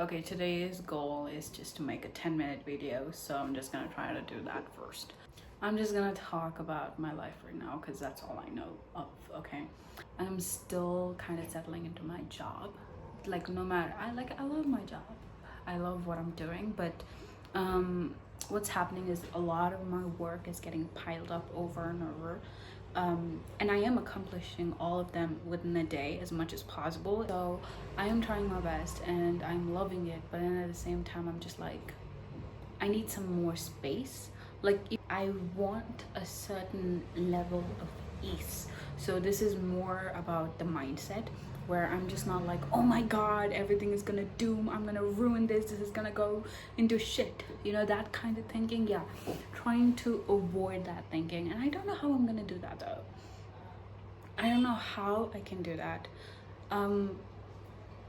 Okay, today's goal is just to make a 10-minute video, so I'm just gonna try to do that first. I'm just gonna talk about my life right now because that's all I know of, okay? I'm still kind of settling into my job. Like, no matter, I love my job. I love what I'm doing, but what's happening is a lot of my work is getting piled up over and over. And I am accomplishing all of them within a day as much as possible. So I am trying my best and I'm loving it, but then at the same time, I'm just like, I need some more space. Like, I want a certain level of ease. So this is more about the mindset where I'm just not like, oh my god, everything is gonna doom, I'm gonna ruin this is gonna go into shit, you know, that kind of thinking. Yeah, trying to avoid that thinking, and I don't know how I'm gonna do that though. I don't know how I can do that.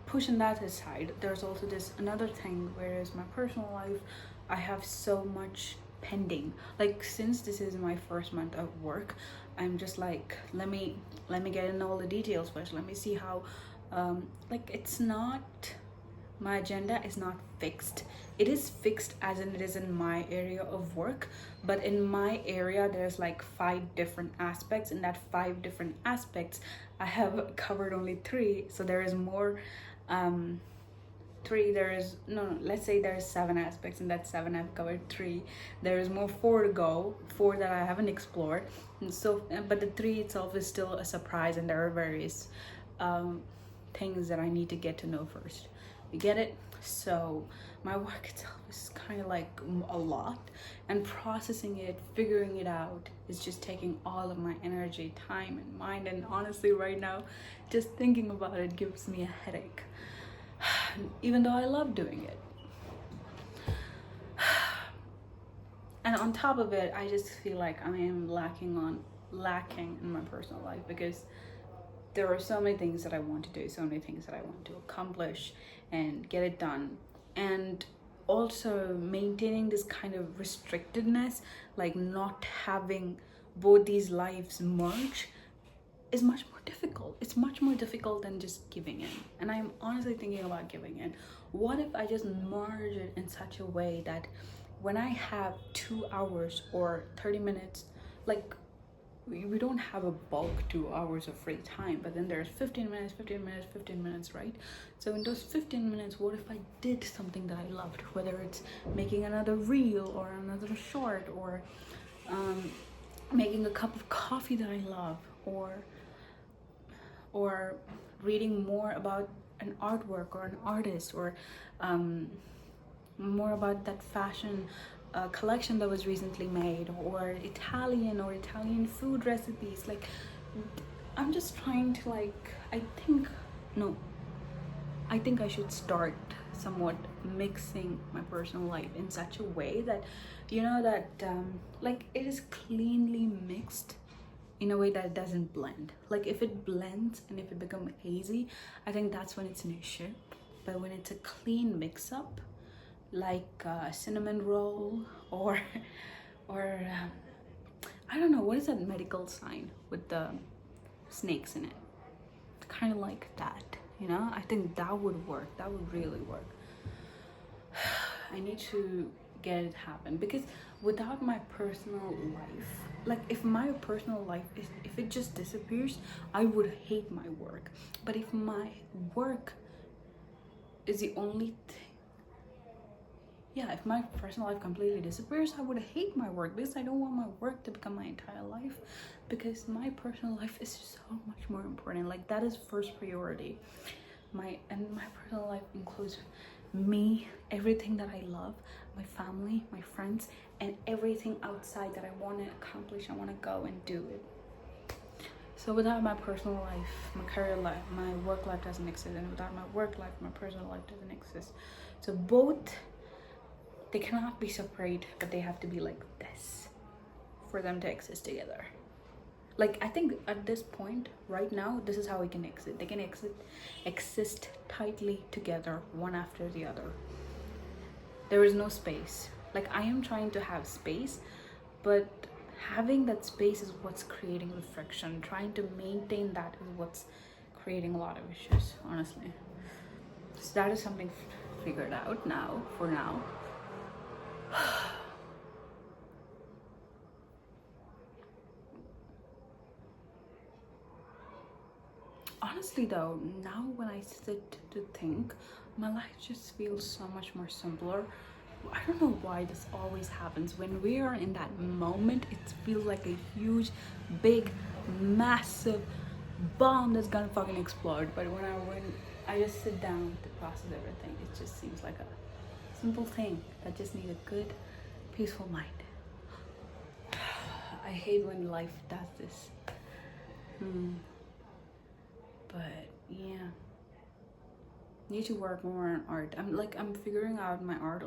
Pushing that aside, there's also this another thing, whereas my personal life, I have so much pending. Like, since this is my first month of work, I'm just like, let me get in all the details first. Let me see how like, it's not, my agenda is not fixed. It is fixed as in it is in my area of work, but in my area there's like 5 different aspects. In that 5 different aspects, I have covered only 3, so there is more. 3, there is no, let's say there's 7 aspects, and that 7 I've covered 3. There is more 4 to go, 4 that I haven't explored. And so, but the 3 itself is still a surprise, and there are various things that I need to get to know first. You get it? So my work itself is kind of like a lot, and processing it, figuring it out, is just taking all of my energy, time, and mind. And honestly, right now, just thinking about it gives me a headache, even though I love doing it. And on top of it, I just feel like I am lacking in my personal life, because there are so many things that I want to do, so many things that I want to accomplish and get it done. And also maintaining this kind of restrictedness, like not having both these lives merge, is much more difficult. It's much more difficult than just giving in. And I'm honestly thinking about giving in. What if I just merge it in such a way that when I have 2 hours or 30 minutes, like, we don't have a bulk 2 hours of free time, but then there's 15 minutes, 15 minutes, 15 minutes, right? So in those 15 minutes, what if I did something that I loved, whether it's making another reel or another short, or making a cup of coffee that I love, or reading more about an artwork or an artist, or more about that fashion collection that was recently made, or Italian food recipes. Like, I'm just trying to, like, I think I should start somewhat mixing my personal life in such a way that, you know, that like, it is cleanly mixed in a way that it doesn't blend. Like, if it blends and if it becomes hazy, I think that's when it's an issue. But when it's a clean mix up, like a cinnamon roll, or I don't know, what is that medical sign with the snakes in it? Kind of like that, you know? I think that would work. That would really work. I need to get it happen, because without my personal life, like, if my personal life if it just disappears, I would hate my work. But if my work is the only thing, yeah, if my personal life completely disappears, I would hate my work, because I don't want my work to become my entire life, because my personal life is so much more important. Like, that is first priority. My personal life includes me, everything that I love, my family, my friends, and everything outside that I want to accomplish. I want to go and do it. So without my personal life, my career life, my work life doesn't exist, and without my work life, my personal life doesn't exist. So both, they cannot be separate, but they have to be like this for them to exist together. Like, I think at this point right now, this is how we can exist. They can exist tightly together, one after the other. There is no space. Like, I am trying to have space, but having that space is what's creating the friction. Trying to maintain that is what's creating a lot of issues, honestly. So that is something figured out now, for now. Honestly though, now when I sit to think, my life just feels so much more simpler. I don't know why this always happens. When we are in that moment, it feels like a huge, big, massive bomb that's gonna fucking explode. But when I just sit down to process everything, it just seems like a simple thing that just needs a good, peaceful mind. I hate when life does this. But yeah, need to work more on art. I'm figuring out my art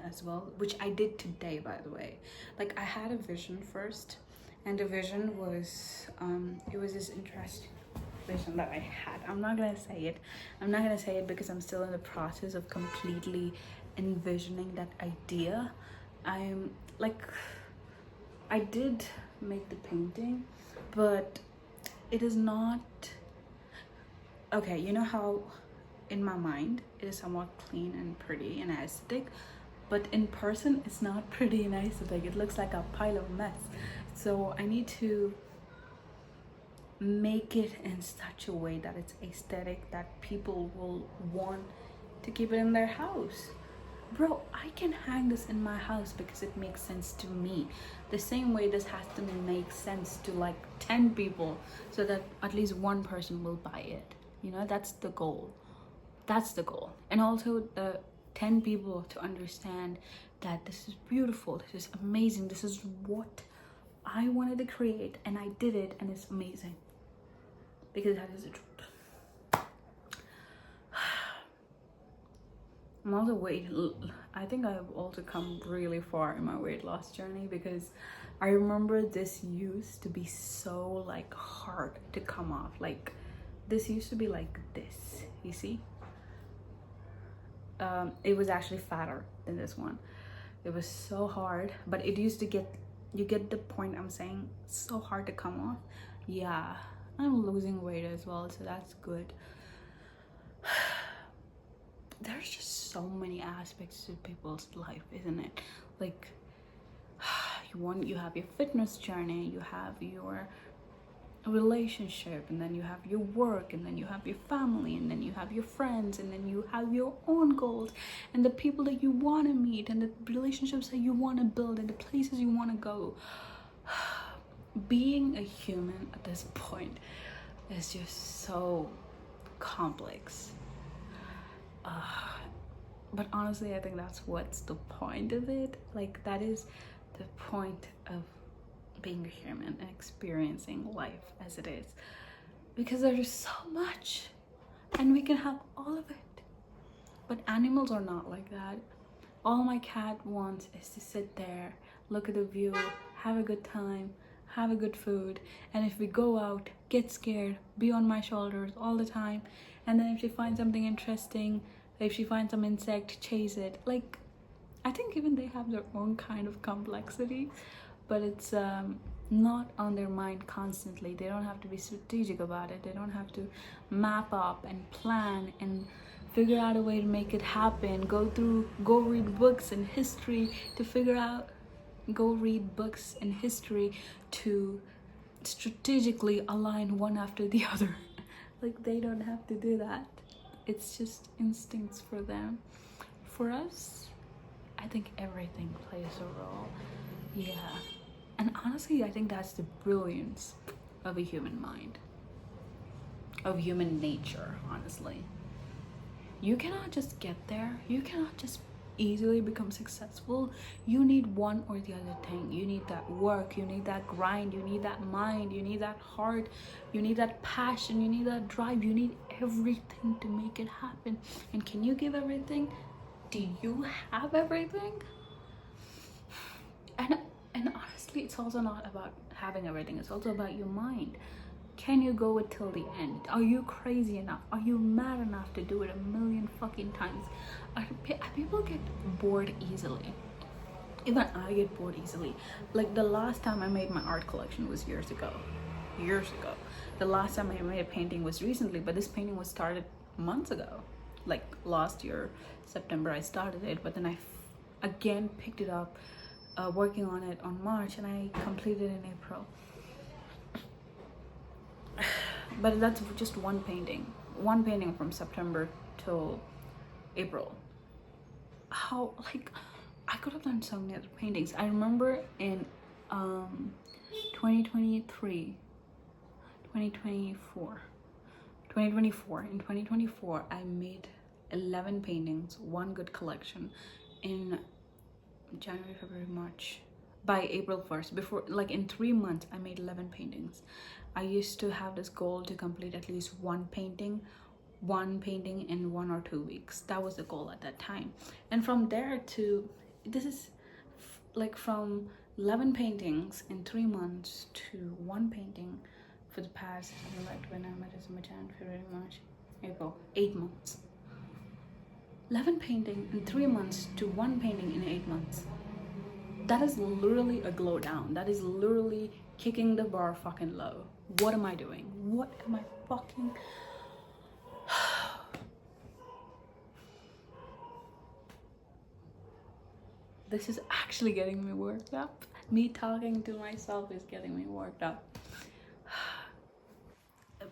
as well, which I did today, by the way. Like, I had a vision first, and the vision was it was this interesting vision that I had. I'm not gonna say it because I'm still in the process of completely envisioning that idea. I'm like, I did make the painting, but it is not okay. You know how in my mind it is somewhat clean and pretty and aesthetic, but in person it's not pretty and aesthetic. It looks like a pile of mess. So I need to make it in such a way that it's aesthetic, that people will want to keep it in their house. Bro, I can hang this in my house because it makes sense to me. The same way this has to make sense to like 10 people, so that at least one person will buy it. You know, that's the goal. That's the goal. And also the 10 people to understand that this is beautiful, this is amazing, this is what I wanted to create, and I did it, and it's amazing. Because that is the truth. I'm also I think I've also come really far in my weight loss journey, because I remember this used to be so like hard to come off. Like, this used to be like this, you see? It was actually fatter than this one. It was so hard, but it used to you get the point I'm saying, so hard to come off. Yeah, I'm losing weight as well, so that's good. There's just so many aspects to people's life, isn't it? Like, you have your fitness journey, you have your relationship, and then you have your work, and then you have your family, and then you have your friends, and then you have your own goals, and the people that you want to meet, and the relationships that you want to build, and the places you want to go. Being a human at this point is just so complex. But honestly, I think that's what's the point of it. Like, that is the point of being a human and experiencing life as it is, because there is so much and we can have all of it. But animals are not like that. All my cat wants is to sit there, look at the view, have a good time, have a good food, and if we go out, get scared, be on my shoulders all the time, and then if she finds something interesting, if she finds some insect, chase it. Like, I think even they have their own kind of complexity, but it's not on their mind constantly. They don't have to be strategic about it. They don't have to map up and plan and figure out a way to make it happen. Go read books in history to figure out, go read books in history to strategically align one after the other. Like, they don't have to do that. It's just instincts for them. For us, I think everything plays a role. Yeah. And honestly, I think that's the brilliance of a human mind, of human nature, honestly. You cannot just get there. You cannot just easily become successful. You need one or the other thing. You need that work, you need that grind, you need that mind, you need that heart, you need that passion, you need that drive, you need everything to make it happen. And can you give everything? Do you have everything? And honestly, it's also not about having everything, it's also about your mind. Can you go it till the end? Are you crazy enough? Are you mad enough to do it a million fucking times? People get bored easily. Even I get bored easily. Like, the last time I made my art collection was years ago. The last time I made a painting was recently, but this painting was started months ago. like last year September I started it, but then I again picked it up, working on it on March, and I completed in April. But that's just one painting from September till April. How, like, I could have done so many other paintings. I remember in 2023, 2024, in 2024 I made 11 paintings, one good collection. In January, February, March, by April 1st, before, like, in 3 months I made 11 paintings. I used to have this goal to complete at least one painting in 1 or 2 weeks. That was the goal at that time. And from there to this is like from 11 paintings in 3 months to one painting for the past, like, when I met December, January, February, March, April, 8 months. 11 painting in 3 months to one painting in 8 months. That is literally a glow down. That is literally kicking the bar fucking low. What am I doing? What am I fucking... This is actually getting me worked up. Me talking to myself is getting me worked up.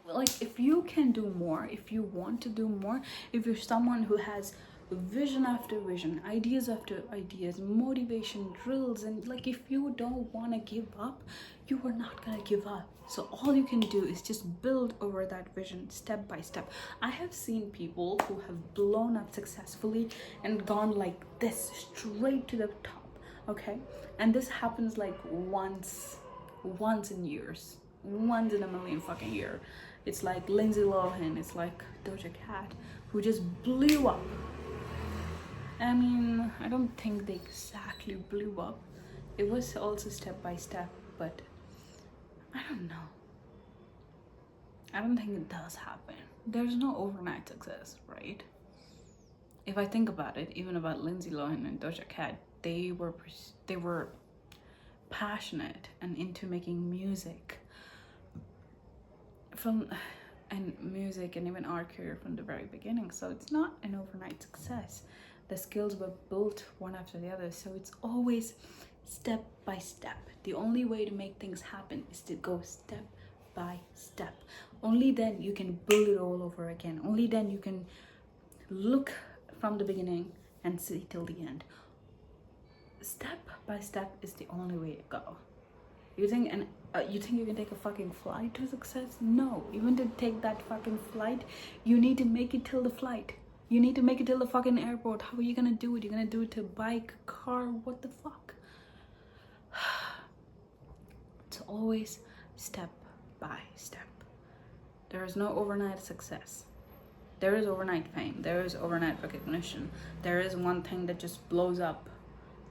Like, if you can do more, if you want to do more, if you're someone who has vision after vision, ideas after ideas, motivation, drills, and, like, if you don't want to give up, you are not gonna give up. So all you can do is just build over that vision step by step. I have seen people who have blown up successfully and gone like this straight to the top, okay? And this happens like once in years, once in a million fucking year. It's like Lindsay Lohan, it's like Doja Cat, who just blew up. I mean, I don't think they exactly blew up. It was also step by step, but I don't know. I don't think it does happen. There's no overnight success, right? If I think about it, even about Lindsay Lohan and Doja Cat, they were passionate and into making music and even art career from the very beginning. So it's not an overnight success. The skills were built one after the other. So it's always step by step. The only way to make things happen is to go step by step. Only then you can build it all over again. Only then you can look from the beginning and see till the end. Step by step is the only way to go. You think you can take a fucking flight to success? No. Even to take that fucking flight, you need to make it till the flight. You need to make it till the fucking airport. How are you gonna do it? You're gonna do it to a bike, car, what the fuck? It's always step by step. There is no overnight success. There is overnight fame. There is overnight recognition. There is one thing that just blows up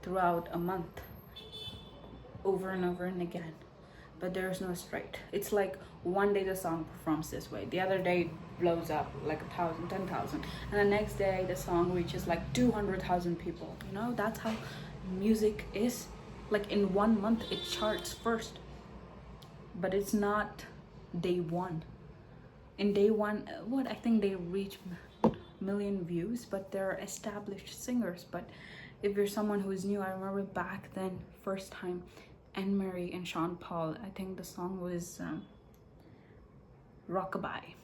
throughout a month, over and over and again. But there is no straight. It's like one day the song performs this way, the other day it blows up like 1,000, 10,000, and the next day the song reaches like 200,000 people. You know, that's how music is. Like, in 1 month it charts first, but it's not day one. In day one, I think they reach million views, but they're established singers. But if you're someone who is new, I remember back then, first time, Anne Marie and Sean Paul, I think the song was Rockabye.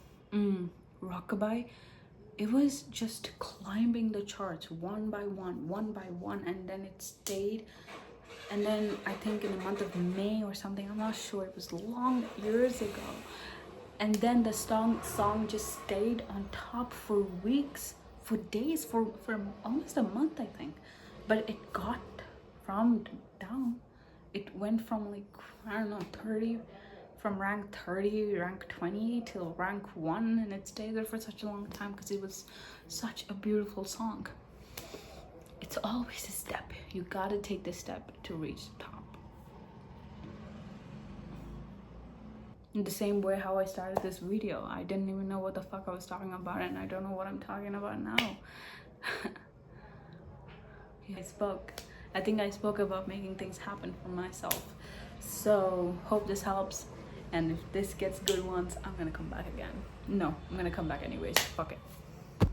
Rockabye. It was just climbing the charts one by one, and then it stayed. And then I think in the month of May or something, I'm not sure, it was long years ago. And then the song just stayed on top for weeks, for days, for almost a month, I think. But it got from down. It went from, like, I don't know, 30, from rank 30, rank 20 till rank 1, and it stayed there for such a long time because it was such a beautiful song. It's always a step. You gotta take this step to reach the top. In the same way how I started this video, I didn't even know what the fuck I was talking about, and I don't know what I'm talking about now. I think I spoke about making things happen for myself. So hope this helps, and if this gets good ones, I'm gonna come back again. No, I'm gonna come back anyways. Fuck it.